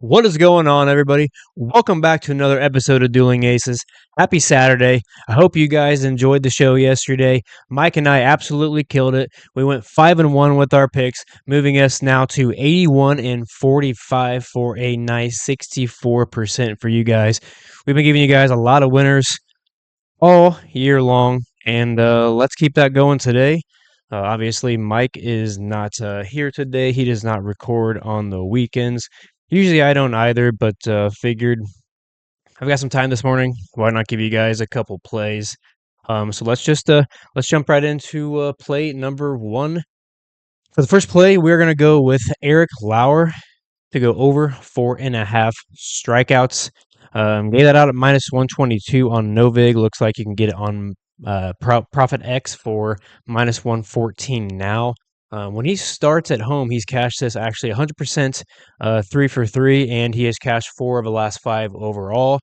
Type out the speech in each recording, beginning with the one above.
What is going on, everybody? Welcome back to another episode of Dueling Aces. Happy Saturday. I hope you guys enjoyed the show yesterday. Mike and I absolutely killed it. We went 5-1 with our picks, moving us now to 81 and 45 for a nice 64% for you guys. We've been giving you guys a lot of winners all year long, and let's keep that going today. Obviously, Mike is not here today. He does not record on the weekends. Usually, I don't either, but figured I've got some time this morning. Why not give you guys a couple plays? So let's jump right into play number one. For the first play, we're gonna go with Eric Lauer to go over 4.5 strikeouts. Gave that out at -122 on Novig. Looks like you can get it on Profit X for -114 now. When he starts at home, he's cashed this actually 100%, 3 for 3, and he has cashed 4 of the last 5 overall.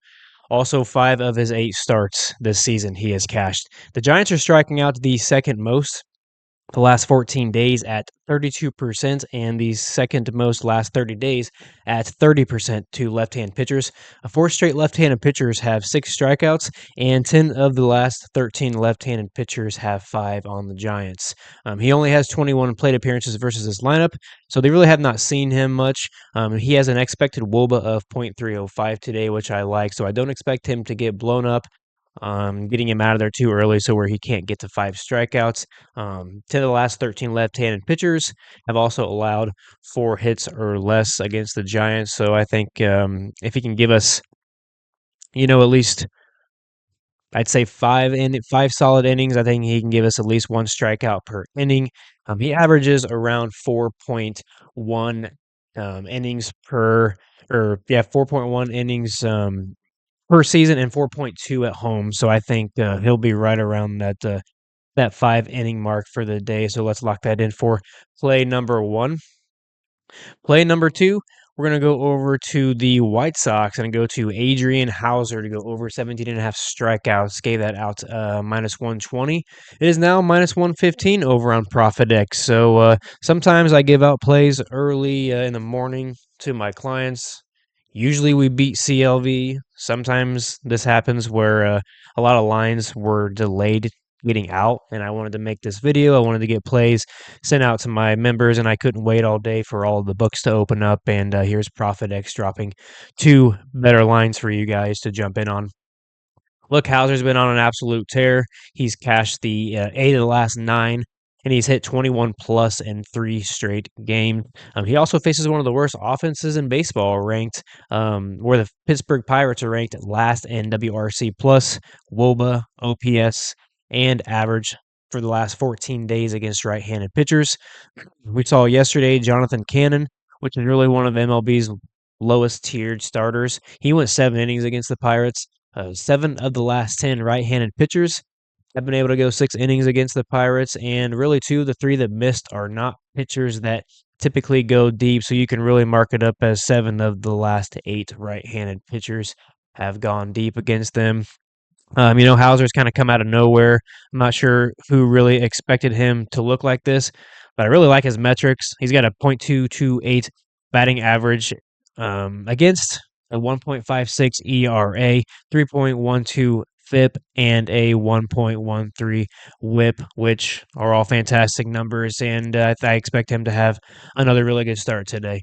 Also, 5 of his 8 starts this season he has cashed. The Giants are striking out the second most the last 14 days at 32%, and the second most last 30 days at 30% to left-hand pitchers. Four straight left-handed pitchers have 6 strikeouts, and 10 of the last 13 left-handed pitchers have 5 on the Giants. He only has 21 plate appearances versus his lineup, so they really have not seen him much. He has an expected WOBA of .305 today, which I like, so I don't expect him to get blown up. Getting him out of there too early so where he can't get to 5 strikeouts. 10 of the last 13 left-handed pitchers have also allowed 4 hits or less against the Giants. So I think if he can give us, at least I'd say 5 solid innings, I think he can give us at least 1 strikeout per inning. He averages around 4.1 innings per, 4.1 innings per season and 4.2 at home. So I think he'll be right around that 5 inning mark for the day. So let's lock that in for play number one. Play number two, we're going to go over to the White Sox and go to Adrian Hauser to go over 17.5 strikeouts. Gave that out -120. It is now -115 over on Profit X. So sometimes I give out plays early in the morning to my clients. Usually we beat CLV. Sometimes this happens where a lot of lines were delayed getting out, and I wanted to make this video. I wanted to get plays sent out to my members, and I couldn't wait all day for all of the books to open up. And here's Profit X dropping 2 better lines for you guys to jump in on. Look, Hauser's been on an absolute tear. He's cashed the 8 of the last 9, and he's hit 21 plus in 3 straight games. He also faces one of the worst offenses in baseball, ranked where the Pittsburgh Pirates are ranked last in WRC plus, WOBA, OPS, and average for the last 14 days against right-handed pitchers. We saw yesterday Jonathan Cannon, which is really one of MLB's lowest tiered starters. He went 7 innings against the Pirates. 7 of the last 10 right-handed pitchers have been able to go 6 innings against the Pirates, and really 2 of the 3 that missed are not pitchers that typically go deep, so you can really mark it up as 7 of the last 8 right-handed pitchers have gone deep against them. Hauser's kind of come out of nowhere. I'm not sure who really expected him to look like this, but I really like his metrics. He's got a .228 batting average against a 1.56 ERA, 3.12 FIP, and a 1.13 WHIP, which are all fantastic numbers, and I expect him to have another really good start today.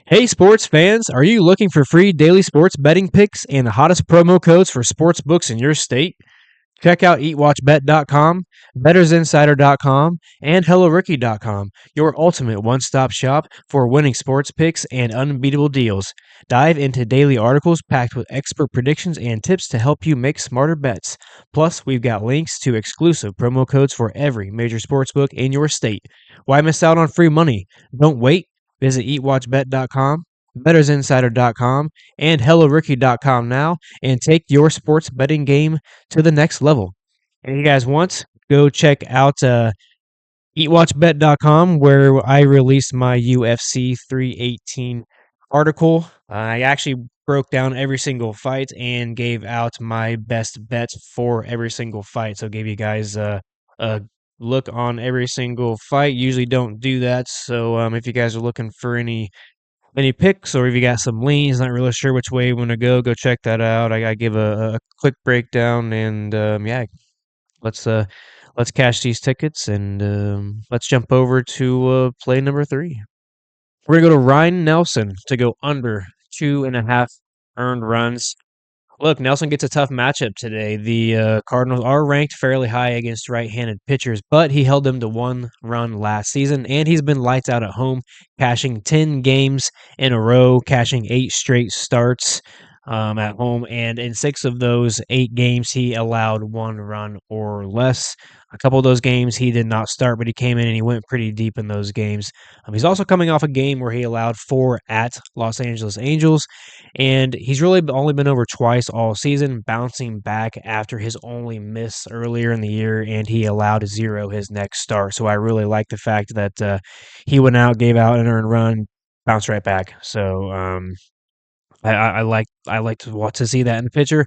Hey, sports fans, are you looking for free daily sports betting picks and the hottest promo codes for sports books in your state? Check out eatwatchbet.com, bettersinsider.com, and hellorookie.com, your ultimate one-stop shop for winning sports picks and unbeatable deals. Dive into daily articles packed with expert predictions and tips to help you make smarter bets. Plus, we've got links to exclusive promo codes for every major sports book in your state. Why miss out on free money? Don't wait. Visit eatwatchbet.com, bettersinsider.com, and hellorookie.com now and take your sports betting game to the next level. And if you guys want, go check out eatwatchbet.com where I released my UFC 318 article. I actually broke down every single fight and gave out my best bets for every single fight. So gave you guys a look on every single fight. Usually don't do that. So if you guys are looking for any any picks or if you got some leans, not really sure which way you want to go check that out. I give a quick breakdown and yeah, let's uh let's cash these tickets and let's jump over to play number three. We're gonna go to Ryan Nelson to go under 2.5 earned runs. Look, Nelson gets a tough matchup today. The Cardinals are ranked fairly high against right-handed pitchers, but he held them to 1 run last season, and he's been lights out at home, cashing 10 games in a row, cashing 8 straight starts at home, and in 6 of those 8 games, he allowed 1 run or less. A couple of those games he did not start, but he came in and he went pretty deep in those games. He's also coming off a game where he allowed 4 at Los Angeles Angels, and he's really only been over twice all season, bouncing back after his only miss earlier in the year, and he allowed 0 his next start. So I really like the fact that he went out, gave out an earned run, bounced right back. So I like to want to see that in the pitcher.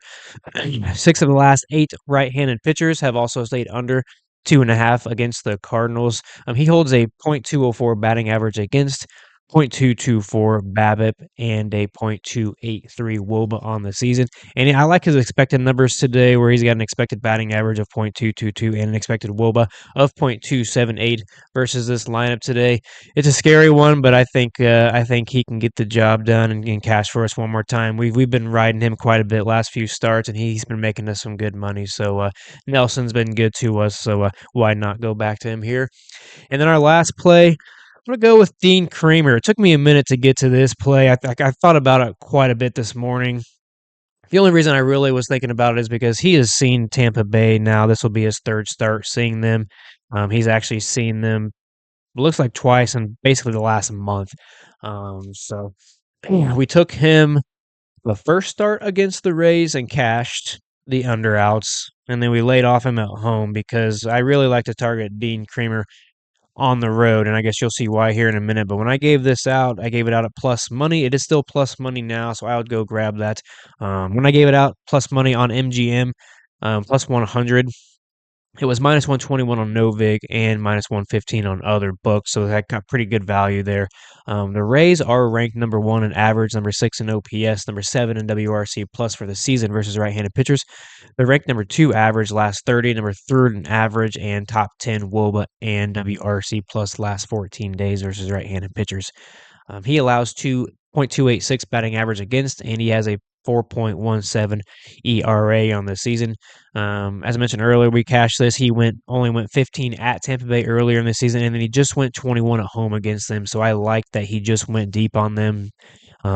6 of the last 8 right-handed pitchers have also stayed under 2.5 against the Cardinals. He holds a .204 batting average against, .224 BABIP, and a .283 WOBA on the season. And I like his expected numbers today, where he's got an expected batting average of .222 and an expected WOBA of .278 versus this lineup today. It's a scary one, but I think he can get the job done and cash for us one more time. We've been riding him quite a bit last few starts, and he's been making us some good money. So Nelson's been good to us. So why not go back to him here? And then our last play, I'm gonna go with Dean Kramer. It took me a minute to get to this play. I thought about it quite a bit this morning. The only reason I really was thinking about it is because he has seen Tampa Bay now. This will be his third start seeing them. He's actually seen them, it looks like twice in basically the last month. So we took him the first start against the Rays and cashed the under outs. And then we laid off him at home because I really like to target Dean Kramer on the road, and I guess you'll see why here in a minute. But when I gave this out, I gave it out at plus money. It is still plus money now, so I would go grab that. When I gave it out plus money on MGM, plus 100, it was minus 121 on Novig and minus 115 on other books, so that got pretty good value there. The Rays are ranked number 1 in average, number 6 in OPS, number 7 in WRC plus for the season versus right-handed pitchers. They're ranked number 2 average last 30, number 3rd in average, and top 10 WOBA and WRC plus last 14 days versus right-handed pitchers. He allows 2.286 batting average against, and he has a 4.17 ERA on the season. As I mentioned earlier, we cashed this. He only went 15 at Tampa Bay earlier in the season, and then he just went 21 at home against them. So I like that he just went deep on them.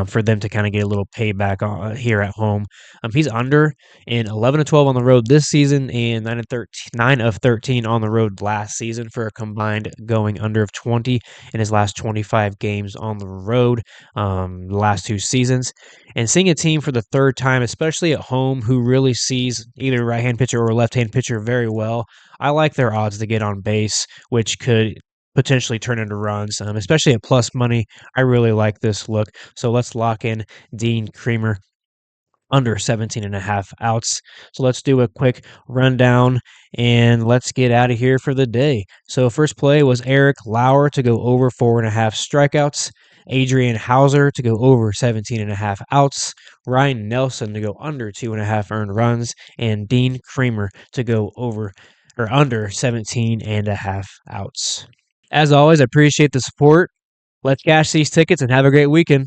For them to kind of get a little payback here at home. He's under in 11 of 12 on the road this season and 9 of 13 on the road last season for a combined going under of 20 in his last 25 games on the road the last 2 seasons. And seeing a team for the third time, especially at home, who really sees either right-hand pitcher or left-hand pitcher very well, I like their odds to get on base, which could potentially turn into runs, especially at plus money. I really like this look. So let's lock in Dean Kramer under 17.5 outs. So let's do a quick rundown and let's get out of here for the day. So first play was Eric Lauer to go over 4.5 strikeouts. Adrian Hauser to go over 17.5 outs. Ryan Nelson to go under 2.5 earned runs. And Dean Kramer to go over or under 17.5 outs. As always, I appreciate the support. Let's cash these tickets and have a great weekend.